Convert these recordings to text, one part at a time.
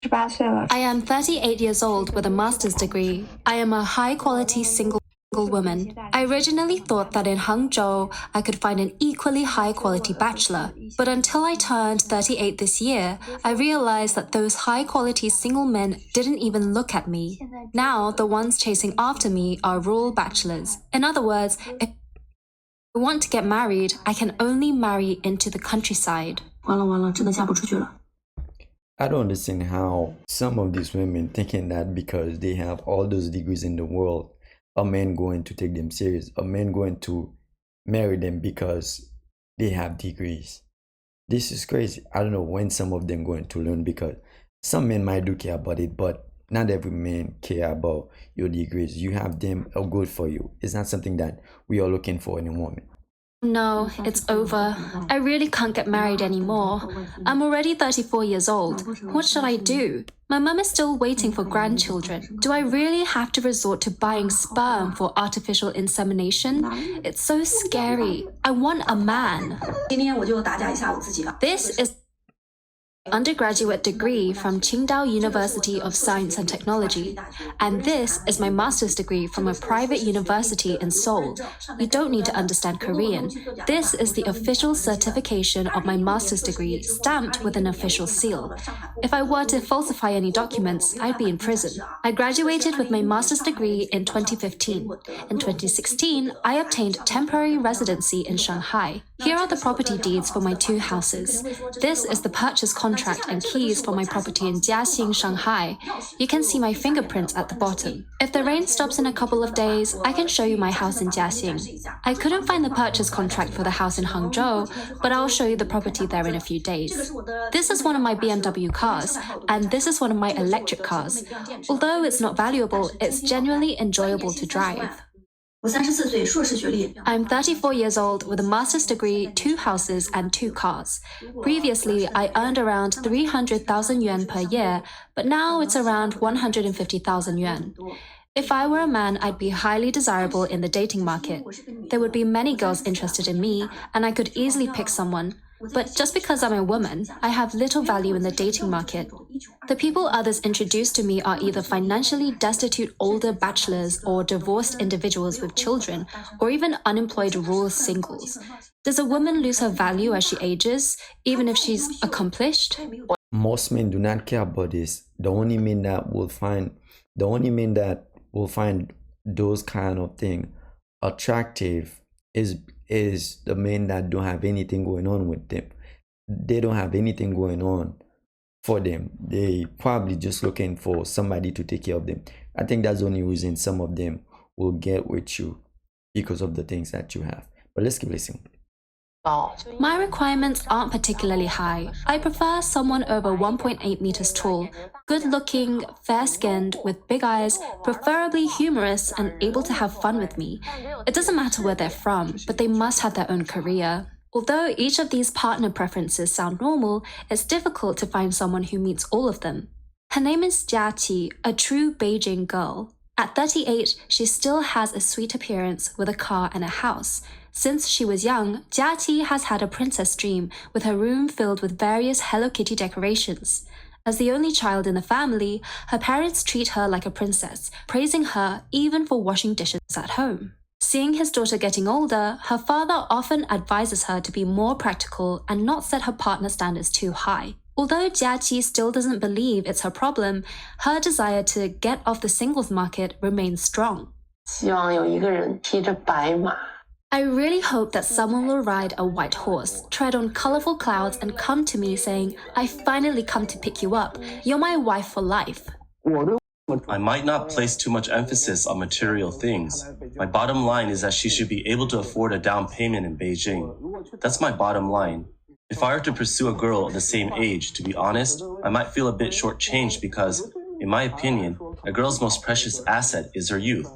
18岁了。I am 38 years old with a master's degree. I am a high-quality single woman. I originally thought that in Hangzhou I could find an equally high-quality bachelor, but until I turned 38 this year, I realized that those high-quality single men didn't even look at me. Now, the ones chasing after me are rural bachelors. In other words, if I want to get married, I can only marry into the countryside. 完了完了，真的嫁不出去了。 I don't understand how some of these women thinking that because they have all those degrees in the world, a man going to take them serious, a man going to marry them because they have degrees. This is crazy. I don't know when some of them going to learn, because some men might do care about it, but not every man care about your degrees. You have them are good for you. It's not something that we are looking for in a woman. No, it's over. I really can't get married anymore. I'm already 34 years old. What should I do? My mum is still waiting for grandchildren. Do I really have to resort to buying sperm for artificial insemination? It's so scary. I want a man. 今天我就打假一下我自己了。 This is undergraduate degree from Qingdao University of Science and Technology, and this is my master's degree from a private university in Seoul. You don't need to understand Korean. This is the official certification of my master's degree, stamped with an official seal. If I were to falsify any documents, I'd be in prison. I graduated with my master's degree in 2015. In 2016, I obtained temporary residency in Shanghai. Here are the property deeds for my 2 houses. This is the purchase contract and keys for my property in Jiaxing, Shanghai. You can see my fingerprints at the bottom. If the rain stops in a couple of days, I can show you my house in Jiaxing. I couldn't find the purchase contract for the house in Hangzhou, but I'll show you the property there in a few days. This is one of my BMW cars, and this is one of my electric cars. Although it's not valuable, it's genuinely enjoyable to drive. 我34岁，硕士学历。 I'm 34 years old with a master's degree, 2 houses, and 2 cars. Previously, I earned around 300,000 yuan per year, but now it's around 150,000 yuan. If I were a man, I'd be highly desirable in the dating market. There would be many girls interested in me, and I could easily pick someone. But just because I'm a woman, I have little value in the dating market. The people others introduce to me are either financially destitute older bachelors or divorced individuals with children, or even unemployed rural singles. Does a woman lose her value as she ages, even if she's accomplished? Most men do not care about this. The only men that will find those kind of thing attractive is the men that don't have anything going on with them. They don't have anything going on for them. They probably just looking for somebody to take care of them. I think that's the only reason some of them will get with you, because of the things that you have. But let's keep listening. My requirements aren't particularly high. I prefer someone over 1.8 meters tall, good-looking, fair-skinned, with big eyes, preferably humorous and able to have fun with me. It doesn't matter where they're from, but they must have their own career. Although each of these partner preferences sound normal, it's difficult to find someone who meets all of them. Her name is Jiaqi, a true Beijing girl. At 38, she still has a sweet appearance with a car and a house. Since she was young, Jiaqi has had a princess dream, with her room filled with various Hello Kitty decorations. As the only child in the family, her parents treat her like a princess, praising her even for washing dishes at home. Seeing his daughter getting older, her father often advises her to be more practical and not set her partner standards too high. Although Jiaqi still doesn't believe it's her problem, her desire to get off the singles market remains strong. 希望有一个人骑着白马。 I really hope that someone will ride a white horse, tread on colorful clouds, and come to me saying, "I finally come to pick you up. You're my wife for life." I might not place too much emphasis on material things. My bottom line is that she should be able to afford a down payment in Beijing. That's my bottom line. If I were to pursue a girl of the same age, to be honest, I might feel a bit shortchanged because, in my opinion, a girl's most precious asset is her youth.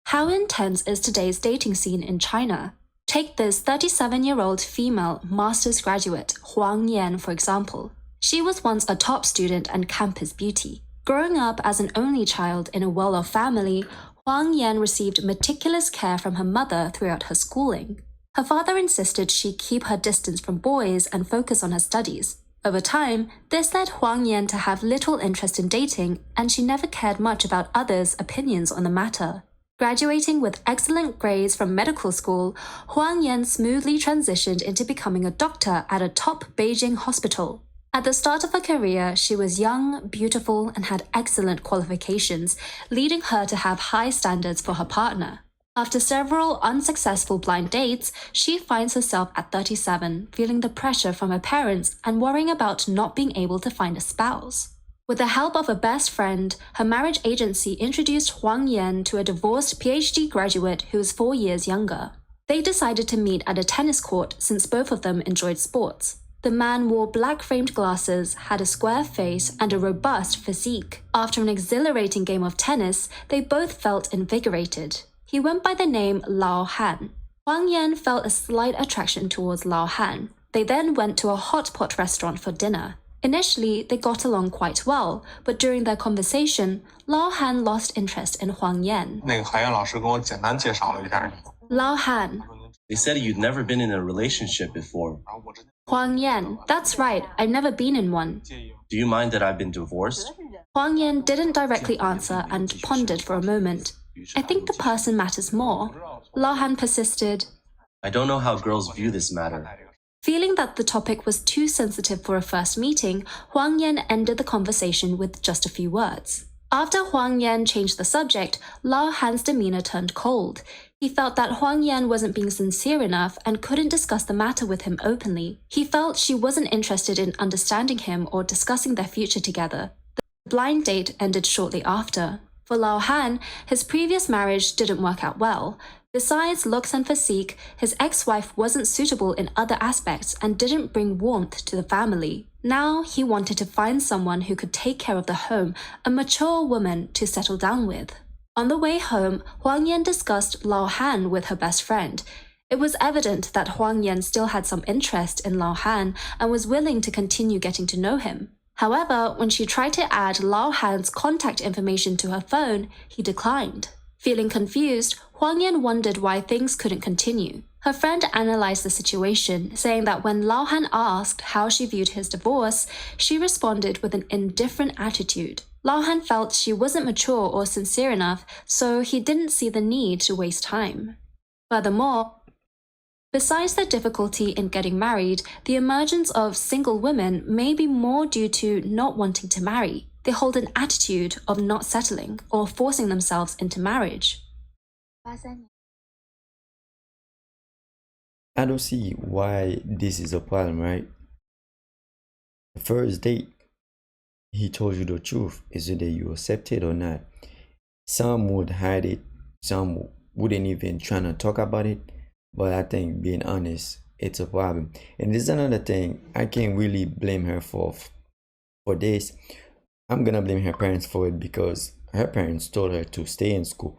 How intense is today's dating scene in China? Take this 37-year-old female master's graduate, Huang Yan, for example. She was once a top student and campus beauty. Growing up as an only child in a well-off family, Huang Yan received meticulous care from her mother throughout her schooling. Her father insisted she keep her distance from boys and focus on her studies. Over time, this led Huang Yan to have little interest in dating, and she never cared much about others' opinions on the matter. Graduating with excellent grades from medical school, Huang Yan smoothly transitioned into becoming a doctor at a top Beijing hospital. At the start of her career, she was young, beautiful, and had excellent qualifications, leading her to have high standards for her partner. After several unsuccessful blind dates, she finds herself at 37, feeling the pressure from her parents and worrying about not being able to find a spouse. With the help of a best friend, her marriage agency introduced Huang Yan to a divorced PhD graduate who was 4 years younger. They decided to meet at a tennis court since both of them enjoyed sports. The man wore black-framed glasses, had a square face, and a robust physique. After an exhilarating game of tennis, they both felt invigorated. He went by the name Lao Han. Huang Yan felt a slight attraction towards Lao Han. They then went to a hot pot restaurant for dinner. Initially, they got along quite well, but during their conversation, Lao Han lost interest in Huang Yan. Lao Han. They said you'd never been in a relationship before. Huang Yan. That's right, I've never been in one. Do you mind that I've been divorced? Huang Yan didn't directly answer and pondered for a moment. I think the person matters more. Lao Han persisted. I don't know how girls view this matter. Feeling that the topic was too sensitive for a first meeting, Huang Yan ended the conversation with just a few words. After Huang Yan changed the subject, Lao Han's demeanor turned cold. He felt that Huang Yan wasn't being sincere enough and couldn't discuss the matter with him openly. He felt she wasn't interested in understanding him or discussing their future together. The blind date ended shortly after. For Lao Han, his previous marriage didn't work out well. Besides looks and physique, his ex-wife wasn't suitable in other aspects and didn't bring warmth to the family. Now he wanted to find someone who could take care of the home, a mature woman to settle down with. On the way home, Huang Yan discussed Lao Han with her best friend. It was evident that Huang Yan still had some interest in Lao Han and was willing to continue getting to know him. However, when she tried to add Lao Han's contact information to her phone, he declined. Feeling confused, Huang Yan wondered why things couldn't continue. Her friend analyzed the situation, saying that when Lao Han asked how she viewed his divorce, she responded with an indifferent attitude. Lao Han felt she wasn't mature or sincere enough, so he didn't see the need to waste time. Furthermore, besides the difficulty in getting married, the emergence of single women may be more due to not wanting to marry. They hold an attitude of not settling or forcing themselves into marriage. I don't see why this is a problem, right? The first date, he told you the truth. Is it that you accept it or not? Some would hide it. Some wouldn't even try to talk about it. But I think being honest, it's a problem. And this is another thing. I can't really blame her for this. I'm gonna blame her parents for it because her parents told her to stay in school.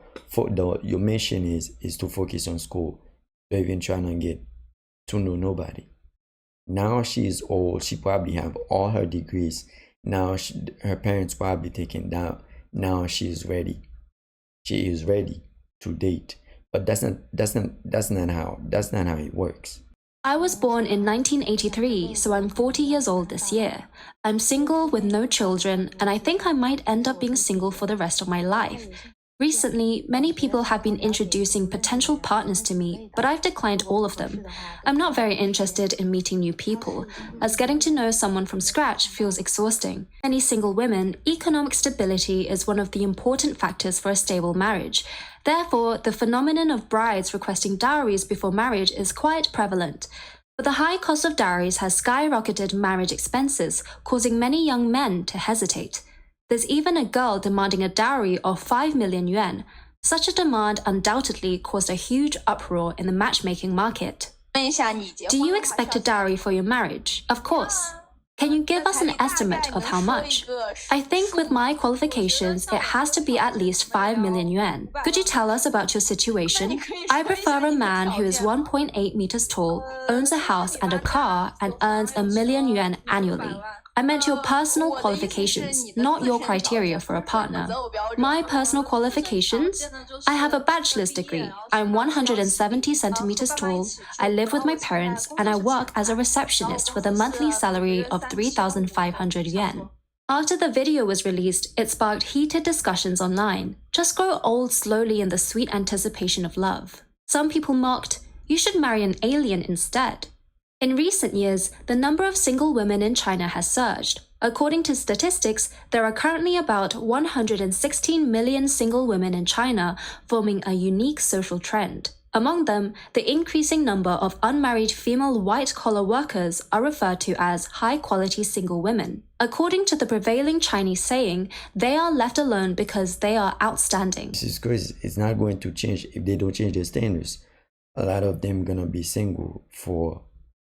Your mission is to focus on school. Don't even trying to get to know nobody. Now she's old. She probably have all her degrees. Now her parents probably taken down. Now she is ready. She is ready to date. But that's not how it works. I was born in 1983, so I'm 40 years old this year. I'm single with no children, and I think I might end up being single for the rest of my life. Recently, many people have been introducing potential partners to me, but I've declined all of them. I'm not very interested in meeting new people, as getting to know someone from scratch feels exhausting. For many single women, economic stability is one of the important factors for a stable marriage. Therefore, the phenomenon of brides requesting dowries before marriage is quite prevalent. But the high cost of dowries has skyrocketed marriage expenses, causing many young men to hesitate. There's even a girl demanding a dowry of 5 million yuan. Such a demand undoubtedly caused a huge uproar in the matchmaking market. Do you expect a dowry for your marriage? Of course. Can you give us an estimate of how much? I think with my qualifications, it has to be at least 5 million yuan. Could you tell us about your situation? I prefer a man who is 1.8 meters tall, owns a house and a car, and earns 1 million yuan annually. I meant your personal qualifications, not your criteria for a partner. My personal qualifications? I have a bachelor's degree. I'm 170 centimeters tall. I live with my parents and I work as a receptionist with a monthly salary of 3,500 yuan. After the video was released, it sparked heated discussions online. Just grow old slowly in the sweet anticipation of love. Some people mocked, you should marry an alien instead. In recent years, the number of single women in China has surged. According to statistics, there are currently about 116 million single women in China, forming a unique social trend. Among them, the increasing number of unmarried female white-collar workers are referred to as high-quality single women. According to the prevailing Chinese saying, they are left alone because they are outstanding. This is crazy. It's not going to change if they don't change their standards. A lot of them gonna be single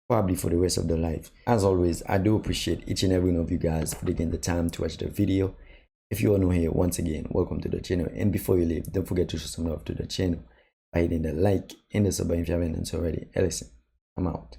probably for the rest of their life. As always, I do appreciate each and every one of you guys for taking the time to watch the video. If you are new here, once again, welcome to the channel. And before you leave, don't forget to show some love to the channel by hitting the like and the sub button if you haven't done so already. Hey, listen, I'm out.